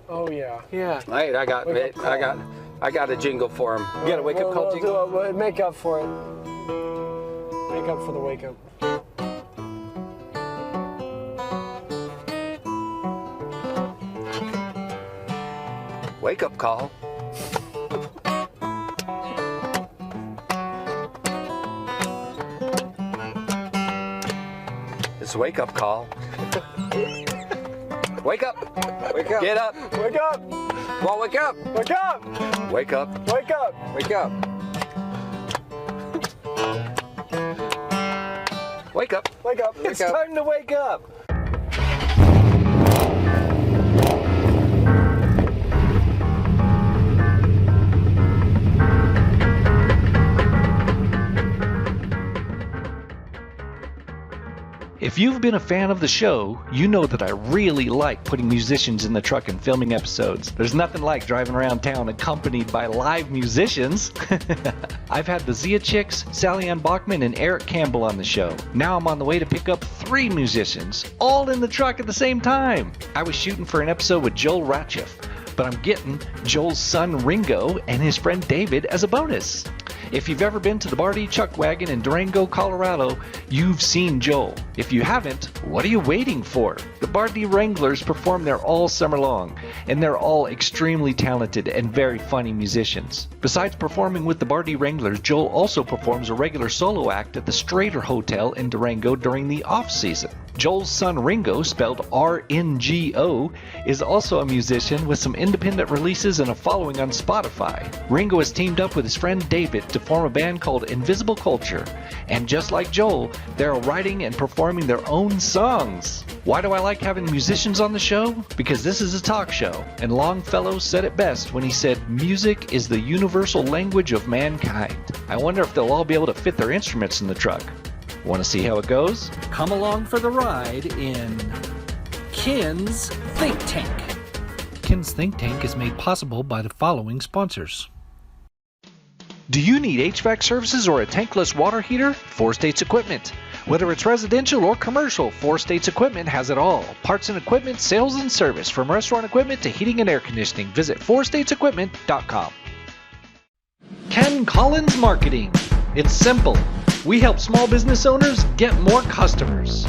Oh yeah. Yeah. Wait, I got a jingle for him. You got a wake-up call jingle? We'll make up for it. Make up for the wake up. Wake up call. It's a wake up call. Wake up. Wake up. Get up. Wake up! Well, wake up. Wake up! Wake up. Wake up! Wake up. Wake up. Wake up! It's time to wake up. If you've been a fan of the show, you know that I really like putting musicians in the truck and filming episodes. There's nothing like driving around town accompanied by live musicians. I've had the Zia Chicks, Sally Ann Bachman, and Eric Campbell on the show. Now I'm on the way to pick up 3 musicians, all in the truck at the same time. I was shooting for an episode with Joel Racheff, but I'm getting Joel's son Ringo and his friend David as a bonus. If you've ever been to the Bardi Chuck Wagon in Durango, Colorado, you've seen Joel. If you haven't, what are you waiting for? The Bardi Wranglers perform there all summer long, and they're all extremely talented and very funny musicians. Besides performing with the Bardi Wranglers, Joel also performs a regular solo act at the Strater Hotel in Durango during the off-season. Joel's son Ringo, spelled R-N-G-O, is also a musician with some independent releases and a following on Spotify. Ringo has teamed up with his friend David to form a band called Invisible Culture, and just like Joel, they're writing and performing their own songs. Why do I like having musicians on the show? Because this is a talk show, and Longfellow said it best when he said, "Music is the universal language of mankind." I wonder if they'll all be able to fit their instruments in the truck. Want to see how it goes? Come along for the ride in Ken's Think Tank. Ken's Think Tank is made possible by the following sponsors. Do you need HVAC services or a tankless water heater? Four States Equipment. Whether it's residential or commercial, Four States Equipment has it all. Parts and equipment, sales and service, from restaurant equipment to heating and air conditioning. Visit fourstatesequipment.com. Ken Collins Marketing. It's simple. We help small business owners get more customers.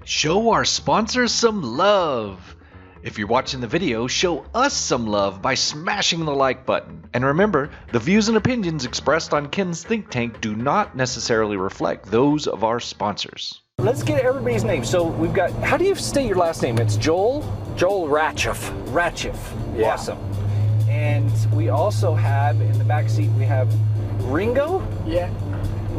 Show our sponsors some love. If you're watching the video, show us some love by smashing the like button. And remember, the views and opinions expressed on Ken's Think Tank do not necessarily reflect those of our sponsors. Let's get everybody's name. So we've got, how do you state your last name? It's Joel Racheff. Racheff. Yeah. Awesome. And we also have, in the back seat, we have Ringo? Yeah.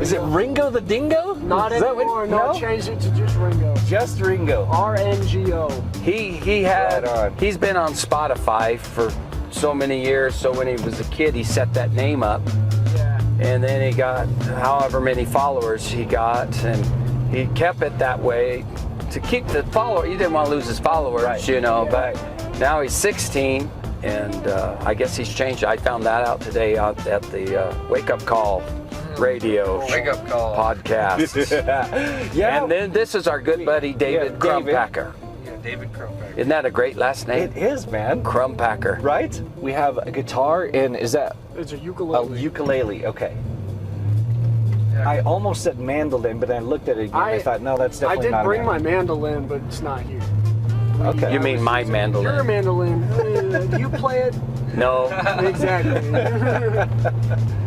Is it Ringo the Dingo? Not Is that anymore. what- No, change it to just Ringo. Just Ringo. R-N-G-O. He's been on Spotify for so many years, so when he was a kid he set that name up. Yeah. And then he got however many followers he got, and he kept it that way to keep the follower. He didn't want to lose his followers, Right. you know, but now he's 16, and I guess he's changed. I found that out today out at the Wake Up Call radio Wake Up Call podcast. Yeah. And then this is our good buddy David Crumpacker. Yeah, David Crumpacker. Isn't that a great last name? It is, man. Crumpacker. Right? We have a guitar, and is that It's a a ukulele. ukulele? Okay. I almost said mandolin, but I looked at it again. I thought, no, that's I definitely did not bring a my mandolin, but it's not here. Okay. You mean my mandolin? Your mandolin. Do you play it? No. Exactly.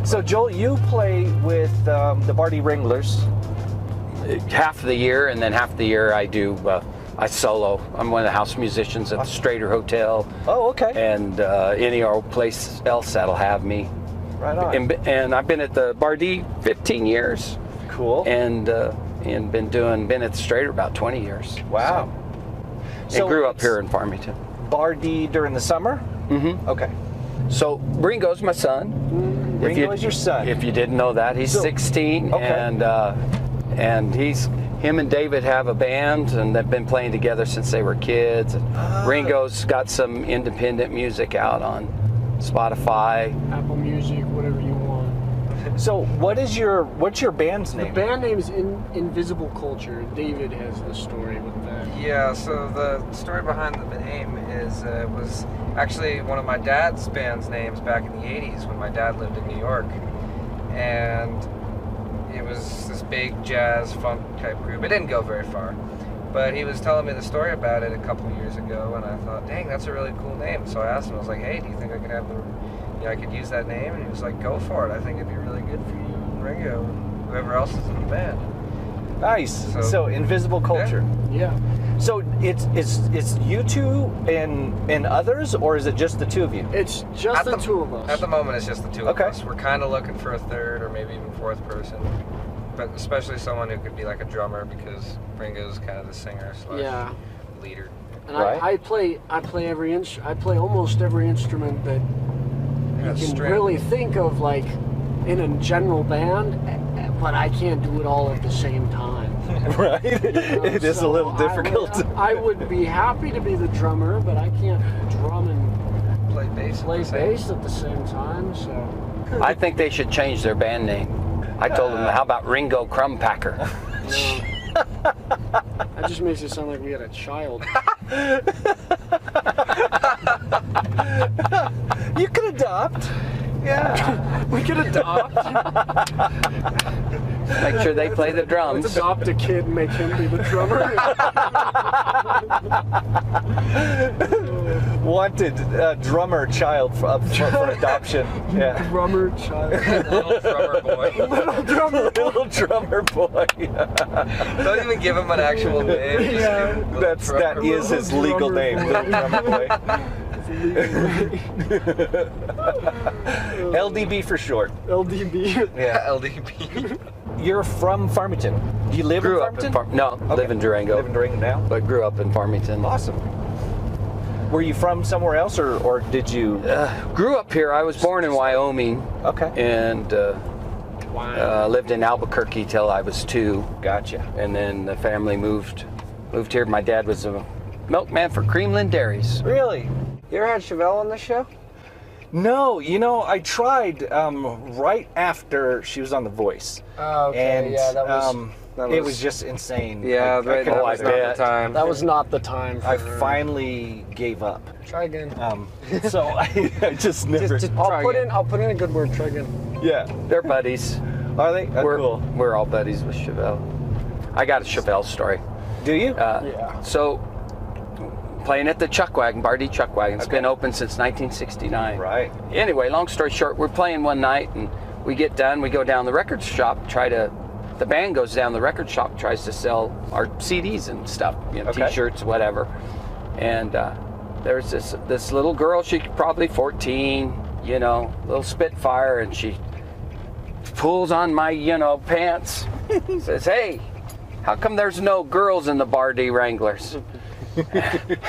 So, Joel, you play with the Bardi Wranglers. Half the year, and then half the year I solo. I'm one of the house musicians at the Strater Hotel. Oh, okay. And any old place else that'll have me. Right on. And I've been at the Bardi 15 years. Cool. And been at the Strater about 20 years. Wow. So, and grew up here in Farmington. Bardi during the summer? Mm-hmm. Okay. So Ringo's my son. Ringo is your son. If you didn't know that, he's 16, okay. and him and David have a band, and they've been playing together since they were kids. Ringo's got some independent music out on Spotify. Apple Music, whatever you want. So what's your band's The name? band name is Invisible Culture. David has the story with that. Yeah, so the story behind the name is it was actually one of my dad's band's names back in the 80s when my dad lived in New York. And it was this big jazz funk type group. It didn't go very far. But he was telling me the story about it a couple of years ago, and I thought, dang, that's a really cool name. So I asked him, I was like, hey, do you think I could I could use that name? And he was like, go for it. I think it'd be really good for you and Ringo and whoever else is in the band. Nice. So Invisible Culture. Yeah. So it's you two and others, or is it just the two of you? It's just the two of us. At the moment, it's just the two of Okay. us. We're kind of looking for a third or maybe even fourth person. But especially someone who could be like a drummer, because Ringo's kind of the singer Yeah. / leader. And Right. I play almost every instrument that Yeah, you can string. really think of, like in a general band, but I can't do it all at the same time. Right. It is a So little difficult. I would be happy to be the drummer, but I can't drum and Play bass. play at the same- bass at the same time. So I think they should change their band name. I told them, how about Ringo Crumpacker? that just makes it sound like we had a child. You could adopt. Yeah, we could adopt. Make sure they play the Let's drums. adopt a kid and make him be the drummer. Wanted drummer child up for adoption. Yeah. Drummer child. Little drummer boy. Little drummer. Little drummer boy. Don't even give him an actual name. Just Yeah. give him Little That Drummer is Boy. his legal Drummer name. boy. Little drummer boy. LDB for short. LDB. Yeah. LDP. You're from Farmington. Do you live Grew in up in Farmington? live in Durango, Live in Durango now. but grew up in Farmington. Awesome. Were you from somewhere else, or did you? Grew up here. I was born in Wyoming Okay. and lived in Albuquerque till I was 2, Gotcha. and then the family moved here. My dad was a milkman for Creamland Dairies. Really? You ever had Chevelle on the show? No, I tried right after she was on The Voice. Oh, okay, And yeah, it was just insane. Yeah, I Oh, I bet. time. that was not the time for I her. finally gave up. Try again. So I just never. I'll put in a good word. Try again. Yeah. They're buddies. Are they? We're Cool. we're all buddies with Chevelle. I got a Chevelle story. Do you? Yeah. So, playing at the Chuck Wagon, Bardi Chuck Wagon. It's Okay. been open since 1969. Right. Anyway, long story short, we're playing one night and we get done. We go down the record shop, the band goes down the record shop, tries to sell our CDs and stuff, Okay. T-shirts, whatever. And there's this little girl, she's probably 14, little Spitfire, and she pulls on my, pants, says, "Hey, how come there's no girls in the Bardi Wranglers?"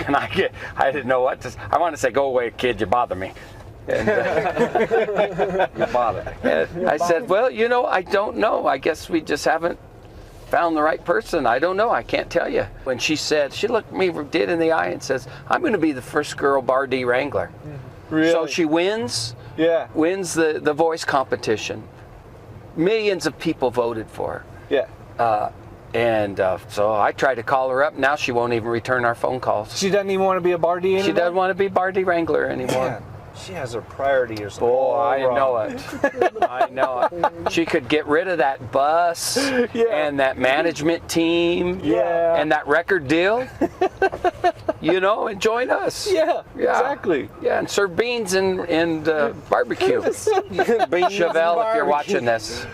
And I didn't know what to. I want to say, "Go away, kid! You bother me." And You bought it. and I said, "Well, I don't know. I guess we just haven't found the right person. I don't know. I can't tell you." When she looked me dead in the eye and says, "I'm going to be the first girl Bardi Wrangler." Really? So she wins the voice competition. Millions of people voted for her. Yeah. So I tried to call her up. Now she won't even return our phone calls. She doesn't even want to be a Bardi anymore? She doesn't want to be Bardi Wrangler anymore. Man, she has her priorities. Oh, all I wrong. know it. I know it. She could get rid of that bus and that management team and that record deal, and join us. Yeah, exactly. Yeah, and serve beans and barbecue. Chevelle, if you're watching this,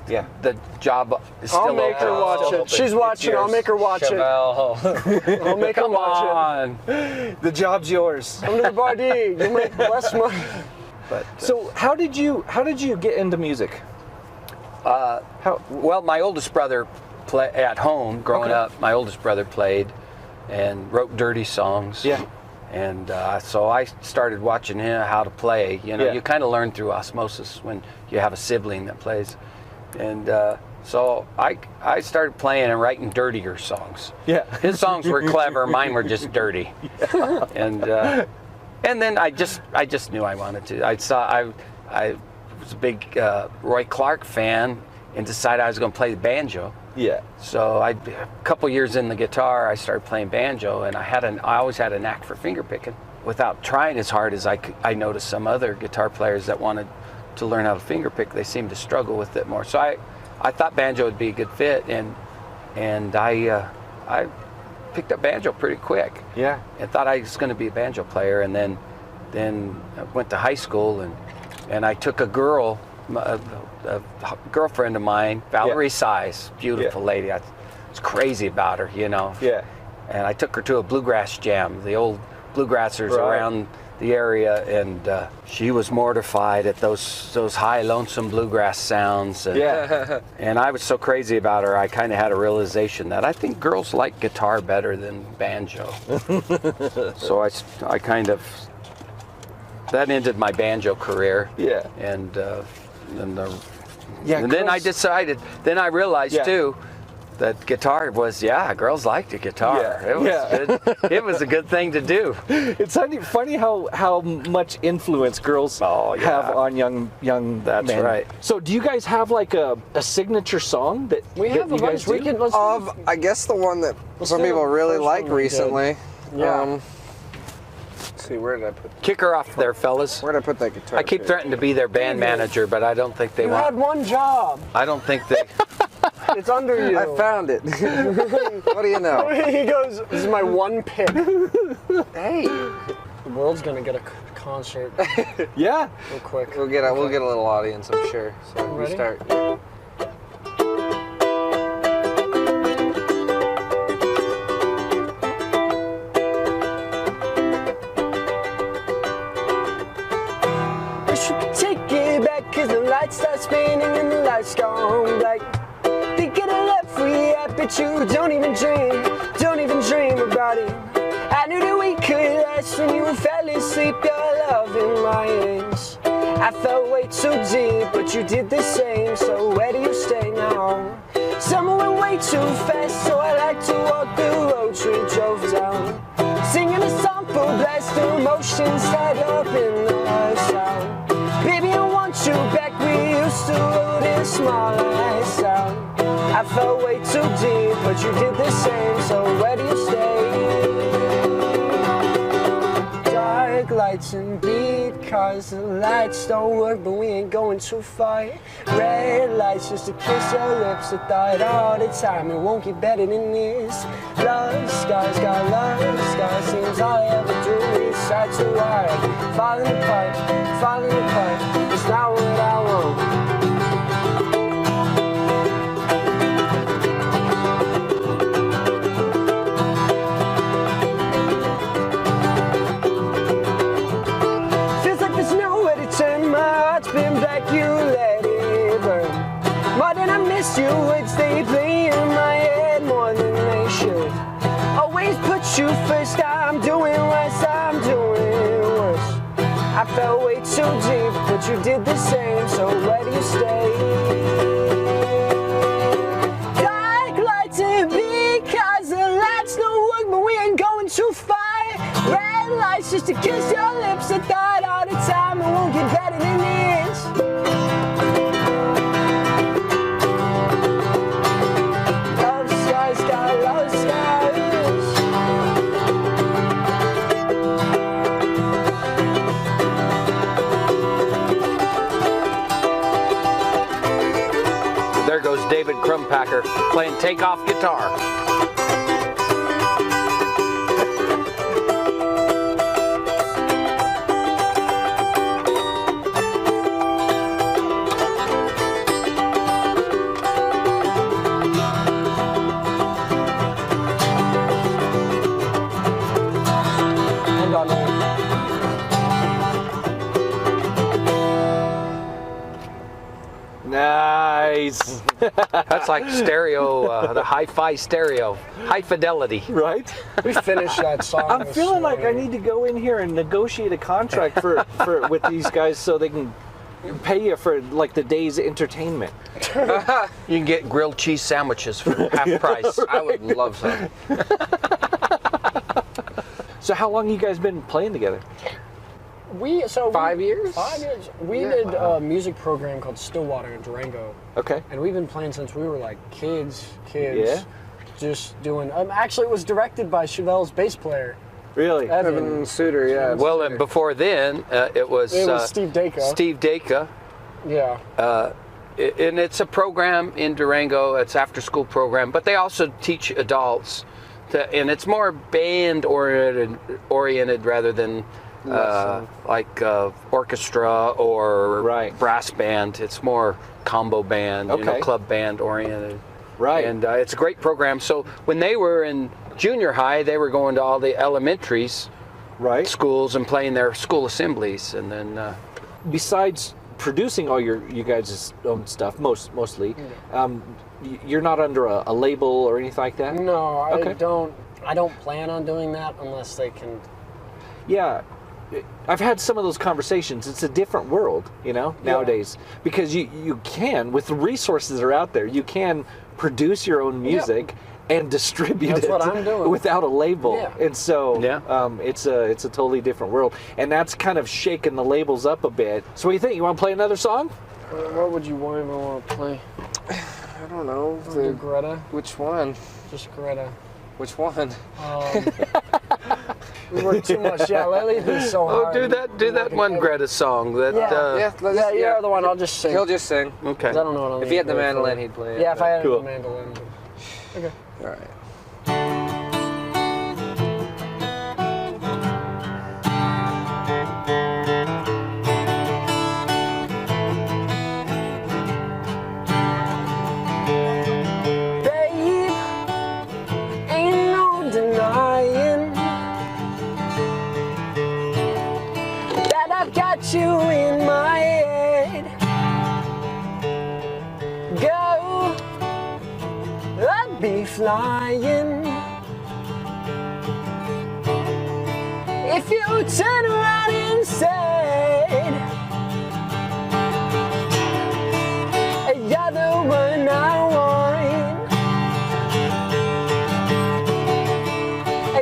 Yeah. the job is still I'll make her open. watch Still it. open. She's watching. I'll make her watch it. Chevelle. I'll make her Come watch on. The job's yours. it. Come to the Bardi. You make less money. But, So how did you get into music? well, my oldest brother at home growing up. My oldest brother played and wrote dirty songs. Yeah. And so I started watching him how to play. Yeah. You kind of learn through osmosis when you have a sibling that plays. And so I started playing and writing dirtier songs. Yeah. His songs were clever, mine were just dirty. And then I just knew I wanted to. I was a big Roy Clark fan and decided I was going to play the banjo. Yeah. So a couple years in the guitar, I started playing banjo, and I always had a knack for finger picking. Without trying as hard as I noticed some other guitar players that wanted to learn how to finger pick, they seemed to struggle with it more. So I thought banjo would be a good fit, and I picked up banjo pretty quick. Yeah. And thought I was going to be a banjo player, and then I went to high school, and I took a girl, a girlfriend of mine, Valerie Size, beautiful lady. I was crazy about her, you know. Yeah. And I took her to a bluegrass jam, the old bluegrassers around the area, and she was mortified at those high, lonesome bluegrass sounds. And I was so crazy about her, I kind of had a realization that I think girls like guitar better than banjo. So I kind of, that ended my banjo career. Yeah. And then I decided, then I realized too, that guitar was, girls liked the guitar. Yeah. It was good. It was a good thing to do. It's funny how much influence girls have on young That's men. right. So do you guys have like a signature song that We have that a you guys bunch. do? I guess the one that some do people the really first like one we did. recently. Yeah. Let's see, where did I put? Kick her off there, fellas. Where did I put that guitar? I keep threatening to be their band manager, but I don't think they You had want. one job. I don't think they. It's under you. I found it. What do you know? He goes, this is my one pick. Hey, The world's gonna get a concert Yeah. real quick. we'll get a little audience, I'm sure. So we Ready? start. Wish you could take it back, cause the lights start spinning and the lights gone black. Thinking of left we at, but you don't even dream about it. I knew that we could last when you fell asleep, your love in my hands. I felt way too deep, but you did the same, so where do you stay now? Summer went way too fast, so I like to walk the roads we drove down. Singing a song for blast, the emotions tied up in the sound. Baby, I want you back, we used to roll this small lights out. I felt way too deep, but you did the same, so where do you stay? Dark lights and beat cars, the lights don't work, but we ain't going too far. Red lights just to kiss your lips, I thought all the time it won't get better than this. Love scars, got love scars, seems all I ever do is try too hard. Falling apart, it's not what I want. You would stay playing in my head more than they should. Always put you first, I'm doing worse, I'm doing worse. I felt way too deep, but you did the same, so where do you stay? Dark lights and because the lights don't work, but we ain't going too far. Red lights just to kiss your lips, I thought all the time it won't get better than this. There goes David Crumpacker playing takeoff guitar. Nice. That's like stereo, the hi-fi stereo, high fidelity. Right? We finished that song. I'm this feeling like I morning. need to go in here and negotiate a contract for with these guys so they can pay you for like the day's entertainment. You can get grilled cheese sandwiches for half price. I would love some. So how long you guys been playing together? 5 years? 5 years. We Yeah. did a music program called Stillwater in Durango, Okay. and we've been playing since we were like kids. Yeah. Just doing. Actually, it was directed by Chevelle's bass player, Really? Evan Suter, yeah. Well, and before then, it was Steve Dacre. Steve Dacre. Yeah. And it's a program in Durango. It's after-school program, but they also teach adults, and it's more band-oriented rather than like orchestra or Right. brass band. It's more combo band, Okay. club band oriented. Right. And it's a great program. So when they were in junior high, they were going to all the elementaries, Right. schools, and playing their school assemblies, and then. Besides producing all you guys' own stuff, mostly, you're not under a label or anything like that? No, I Okay. don't plan on doing that unless they can. Yeah. I've had some of those conversations. It's a different world, nowadays. Because you can, with the resources that are out there, you can produce your own music and distribute That's it what I'm doing. without a label. Yeah. And so it's a totally different world. And that's kind of shaking the labels up a bit. So what do you think? You want to play another song? What would you want to play? I don't know. Do Greta? Which one? Just Greta. Which one? We work too much. Yeah, lately it's been so Oh, hard. do that one Greta song. That You're the one. I'll just sing. He'll just sing. okay. 'Cause I don't know what If he had the mandolin, he'd play it. Yeah, if I had Cool. the mandolin. Okay. All right. Babe, ain't no denying that I've got you in my head. Go, I'd be flying if you turn around and said, you're the one I want.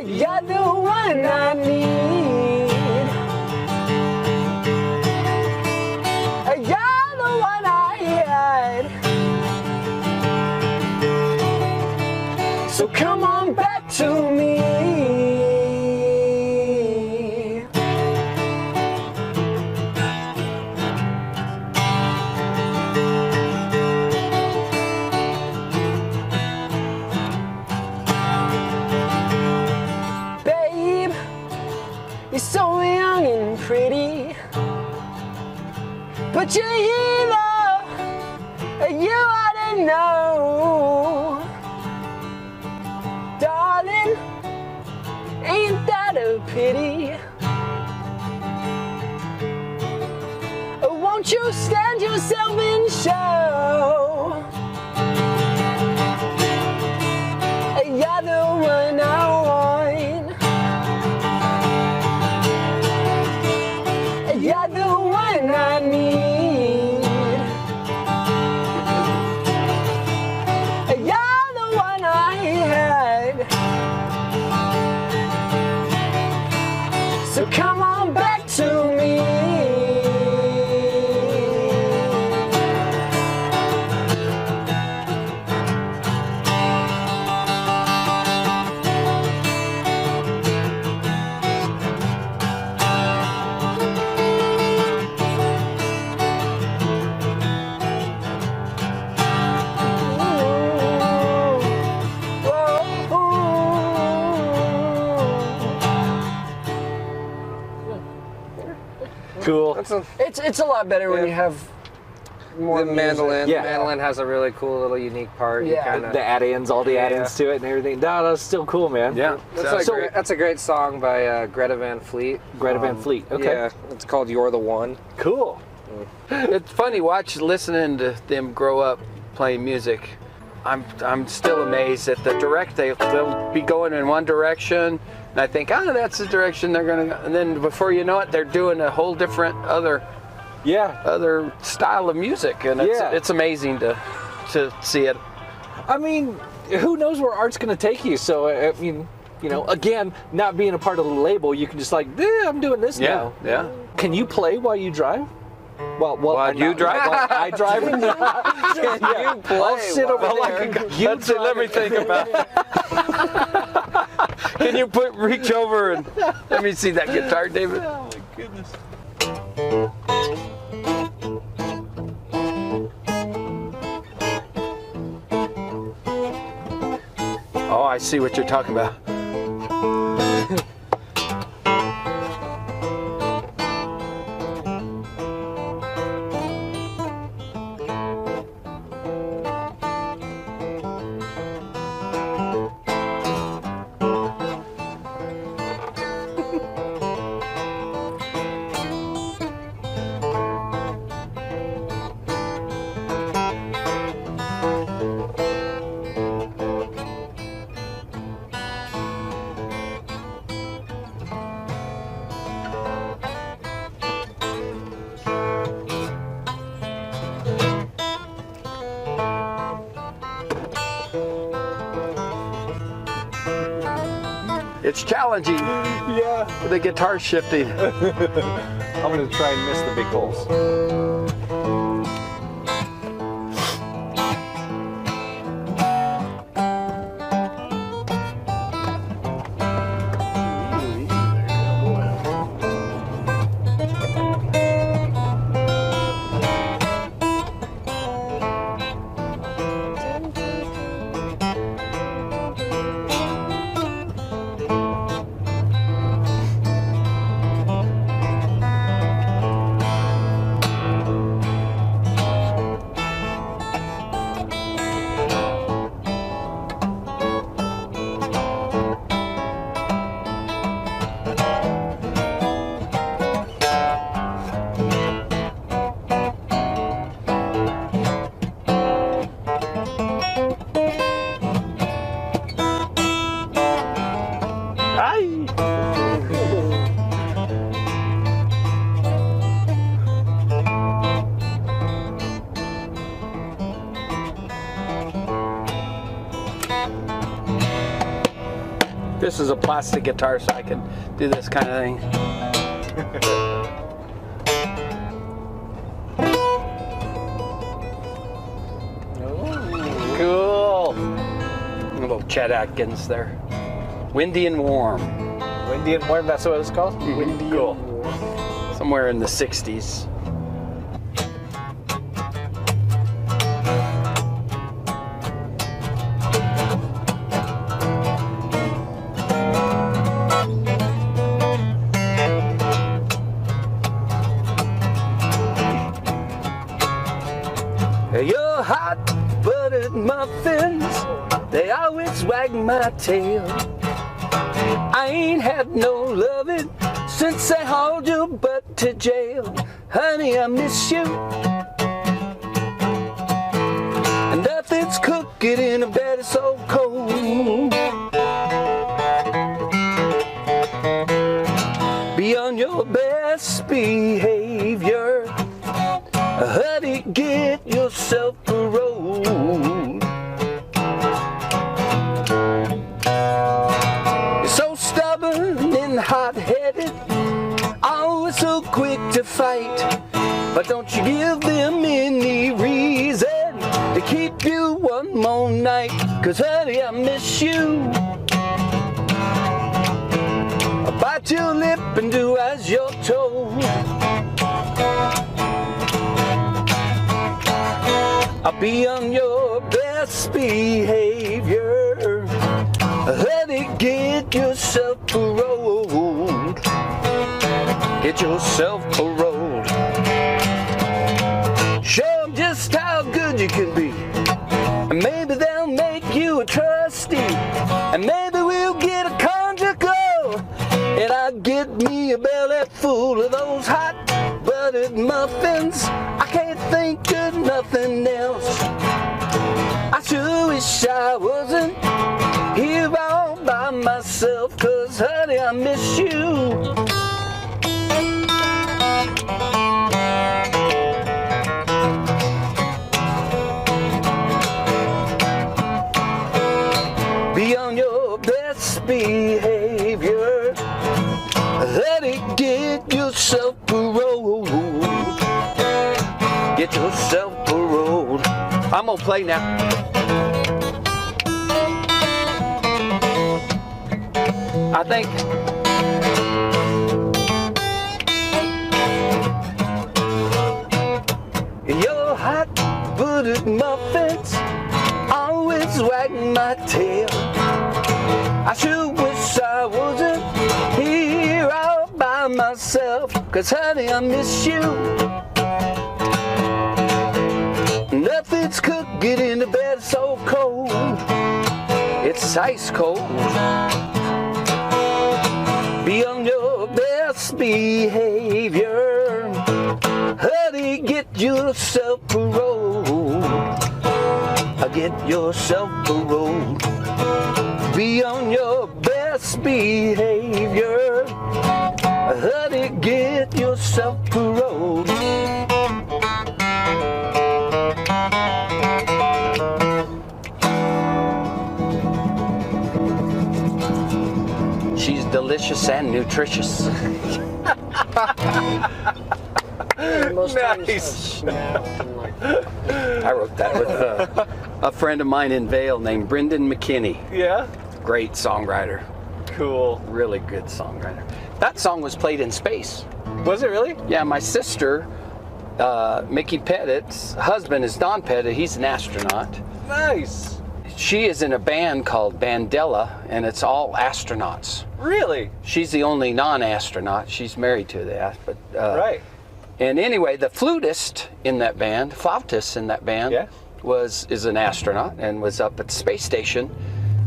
You're the one I need. You're the one I had. So come on back to me. Babe, you're so young and pretty, but you're evil, you ought to know. Darling, ain't that a pity? Won't you stand yourself and show? You're the one I want. You're the one I need. You're the one I had. So come on back to me. Cool. That's a, It's a lot better when Yeah. you have more the music. mandolin. Yeah. The mandolin has a really cool little unique part. You Yeah. kinda, The add-ins, all the Yeah. add-ins to it and everything. No, that's still cool, man. Yeah. that's a great song by Greta Van Fleet. Greta Van Fleet. Okay. Yeah, it's called "You're the One." Cool. It's funny listening to them grow up playing music. I'm still amazed at the they'll be going in one direction, and I think, that's the direction they're gonna go, and then before you know it, they're doing a whole different other style of music, and it's amazing to see it. I mean, who knows where art's going to take you? So, I mean, again, not being a part of the label, you can just I'm doing this now. Yeah. Can you play while you drive? Well, While you drive? While I drive. Can you play? I'll sit over while there. I can- You Let's see, let me think about it. Can you reach over and let me see that guitar, David? Oh my goodness. Oh, I see what you're talking about. It's challenging. Yeah. With the guitar shifting. I'm gonna try and miss the big holes. This is a plastic guitar, so I can do this kind of thing. Cool. A little Chet Atkins there. Windy and warm. Windy and warm, that's what it's called? Windy Cool. and warm. Somewhere in the 60s. Your hot buttered muffins, they always wag my tail. I ain't had no loving since they hauled your butt to jail. Honey, I miss you. And nothing's cooking in a bed that's so cold. Be on your best behavior. Honey, get yourself paroled. You're so stubborn and hot-headed, always so quick to fight. But don't you give them any reason to keep you one more night. 'Cause honey, I miss you. I'll bite your lip and do as you're told. I'll be on your best behavior. Honey, get yourself paroled. Get yourself paroled. Show them just how good you can be. And maybe they'll make you a trustee. And maybe we'll get a conjugal. And I'll get me a belly full of those hot buttered muffins. I can't think of nothing else. I sure wish I wasn't here all by myself. 'Cause honey, I miss you. Be on your best behavior. Let it get yourself paroled. gonna play now. I think Your hot-buttered muffins always wag my tail. I sure wish I wasn't here all by myself, 'cause honey, I miss you. Nothing's cooking in the bed so cold. It's ice cold. Be on your best behavior. Honey, get yourself a roll. Get yourself a roll. Be on your best behavior. Honey, get yourself a roll. she's delicious and nutritious. Most times Nice. I snapped and like, I wrote that with a friend of mine in Vail named Brendan McKinney. Yeah. Great songwriter. Cool. Really good songwriter. That song was played in space. Was it really? Yeah, my sister, Mickey Pettit's husband is Don Pettit. He's an astronaut. Nice. She is in a band called Bandella, and it's all astronauts. Really? She's the only non-astronaut. She's married to the but Right. And anyway, the flautist in that band, Yeah. is an astronaut and was up at the space station.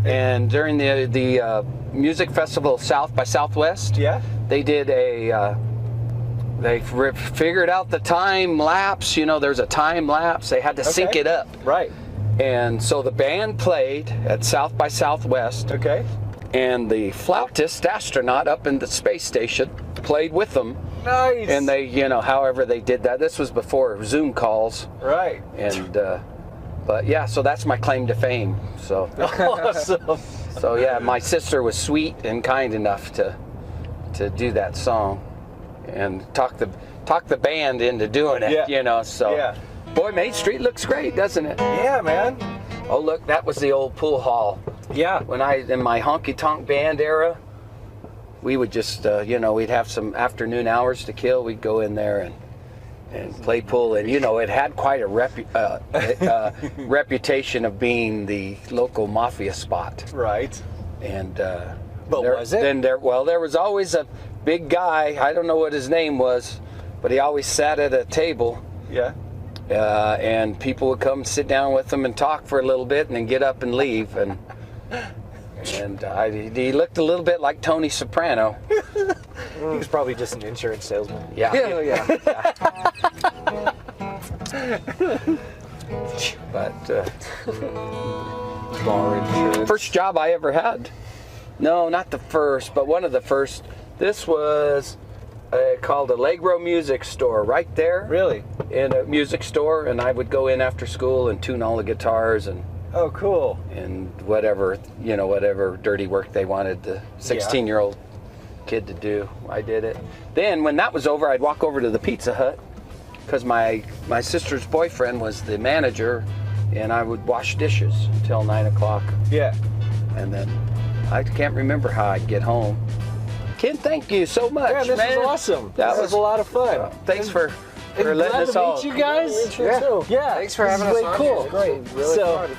And during the music festival South by Southwest, Yeah. they did they figured out the time lapse. You know, there's a time lapse. They had to sync Okay. it up. Right. And so the band played at South by Southwest, Okay. and the flautist astronaut up in the space station played with them. Nice. And they, you know, however they did that. This was before Zoom calls. Right. And, but yeah, so that's my claim to fame. So, Awesome. so yeah, my sister was sweet and kind enough to do that song and talk the band into doing it, Yeah. you know, so. Yeah. Boy, Main Street looks great, doesn't it? Yeah, man. Oh, look, that was the old pool hall. Yeah. When in my honky tonk band era, we would just, you know, we'd have some afternoon hours to kill. We'd go in there and play pool. And, you know, it had quite a reputation of being the local mafia spot. Right. And, But was it? Then there was always a big guy. I don't know what his name was, but he always sat at a table. Yeah. And people would come sit down with him and talk for a little bit and then get up and leave. And he looked a little bit like Tony Soprano. He was probably just an insurance salesman. Yeah. But Bar insurance. first job I ever had. No, not the first, but one of the first. This was called Allegro Music Store right there. Really? In a music store, and I would go in after school and tune all the guitars and Oh, cool. whatever, you know, whatever dirty work they wanted the 16-year-old kid to do. I did it. Then when that was over, I'd walk over to the Pizza Hut because my sister's boyfriend was the manager, and I would wash dishes until 9 o'clock. Yeah. And then I can't remember how I'd get home. Ken, thank you so much, Yeah, this man. was awesome. That This was a lot of fun. Thanks for letting Glad us to all. meet you guys. Yeah. Yeah. Thanks for this having is us way on. cool. It was great. Really So- fun.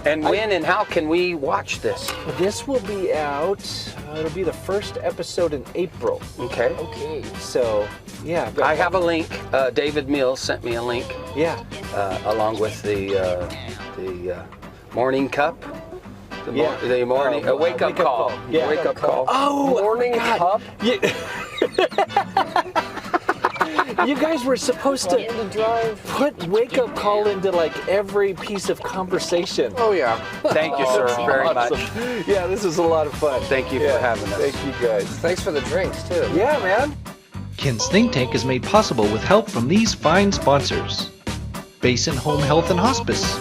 And when and how can we watch this? This will be out. It'll be the first episode in April. Okay. Okay. So, yeah. I have a link. David Mills sent me a link Yeah. along with the morning cup. The morning wake up call. Yeah. Wake up call. Oh, Morning cup. Yeah. You guys were supposed to To drive. put wake up call into like every piece of conversation. Oh yeah. Thank you, sir, very much. Awesome. Yeah, this is a lot of fun. Thank you for having us. Thank you guys. Thanks for the drinks too. Yeah, man. Ken's Think Tank is made possible with help from these fine sponsors: Basin Home Health and Hospice,